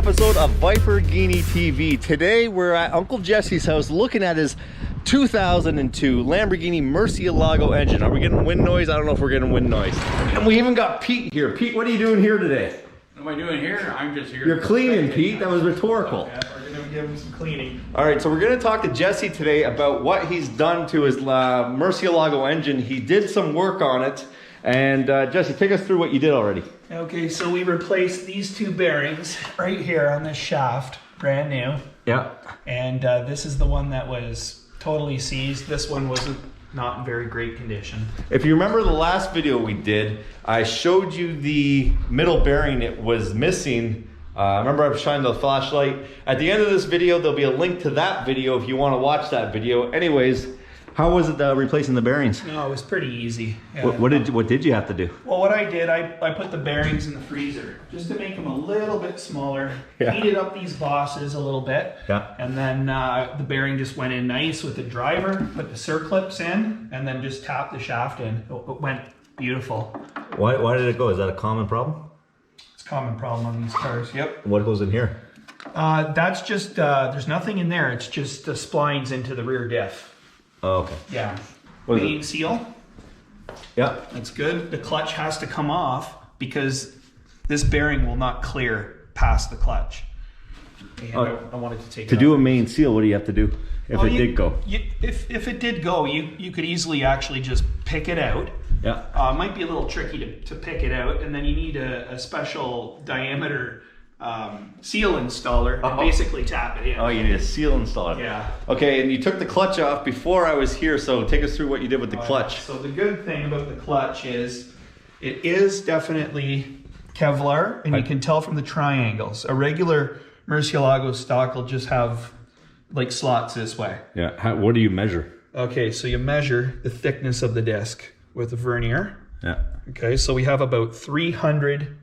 episode of Lamborghini TV. Today we're at Uncle Jesse's house looking at his 2002 Lamborghini Murcielago engine. Are we getting wind noise? I don't know if we're getting wind noise. And we even got Pete here. Pete, what are you doing here today? What am I doing here? I'm just here. You're cleaning, Pete. That was rhetorical. Yeah, we're going to give him some cleaning. All right, so we're going to talk to Jesse today about what he's done to his Murcielago engine. He did some work on it. And Jesse, take us through what you did already. Okay, so we replaced these two bearings right here on this shaft, brand new. Yeah. And this is the one that was totally seized. This one wasn't not in very great condition. If you remember the last video we did, I showed you the middle bearing. It was missing. Remember I was shining the flashlight. At the end of this video, there'll be a link to that video if you want to watch that video. Anyways, how was it replacing the bearings? No, it was pretty easy. Yeah. What did you have to do? Well, what I did, I put the bearings in the freezer just to make them a little bit smaller. Yeah. Heated up these bosses a little bit. Yeah. And then the bearing just went in nice with the driver, put the circlips in, and then just tapped the shaft in. It went beautiful. Why did it go? Is that a common problem? It's a common problem on these cars, yep. What goes in here? That's just, there's nothing in there. It's just the splines into the rear diff. Oh, okay. Yeah. What Main seal. Yeah. That's good. The clutch has to come off because this bearing will not clear past the clutch. And I wanted to take it To do off. a main seal, what do you have to do if it did go? If it did go, you could easily actually just pick it out. Yeah. It might be a little tricky to pick it out, and then you need a special diameter seal installer and basically tap it in. Oh, you need a seal installer. Yeah. Okay, and you took the clutch off before I was here, so take us through what you did with the clutch. So the good thing about the clutch is it is definitely Kevlar, and you can tell from the triangles. A regular Murcielago stock will just have like slots this way. Yeah. What do you measure? Okay, so you measure the thickness of the disc with a vernier. Yeah. Okay, so we have about 300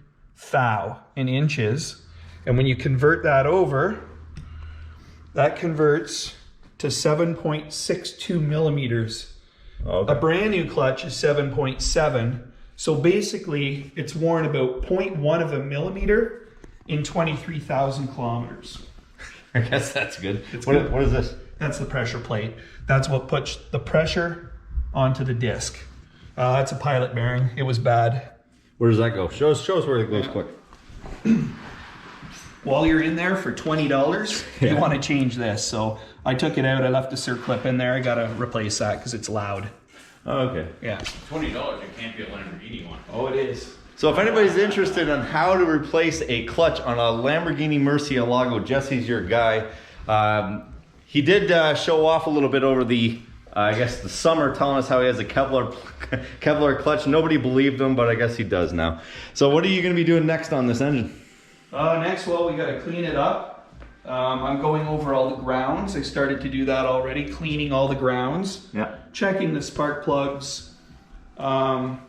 thou in inches. And when you convert that over, that converts to 7.62 millimeters. Okay. A brand new clutch is 7.7. So basically, it's worn about 0.1 of a millimeter in 23,000 kilometers. I guess that's good. What is this? That's the pressure plate. That's what puts the pressure onto the disc. That's a pilot bearing. It was bad. Where does that go? Show us where it goes quick. While you're in there for $20, you want to change this. So I took it out. I left the circlip in there. I got to replace that because it's loud. Oh, okay. Yeah. $20, it can't be a Lamborghini one. Oh, it is. So if anybody's interested on how to replace a clutch on a Lamborghini Murcielago, Jesse's your guy. He did show off a little bit over the, I guess, the summer, telling us how he has a Kevlar clutch. Nobody believed him, but I guess he does now. So what are you going to be doing next on this engine? Next, well, we got to clean it up. I'm going over all the grounds. I started to do that already, cleaning all the grounds. Yeah. Checking the spark plugs. Probably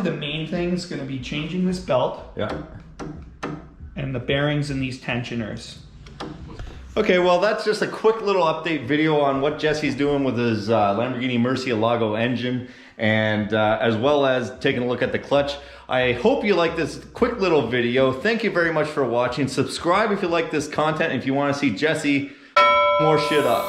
the main thing is going to be changing this belt. Yeah. And the bearings in these tensioners. Okay, well, that's just a quick little update video on what Jesse's doing with his Lamborghini Murcielago engine, and as well as taking a look at the clutch. I hope you like this quick little video. Thank you very much for watching. Subscribe if you like this content, if you want to see Jesse more shit up.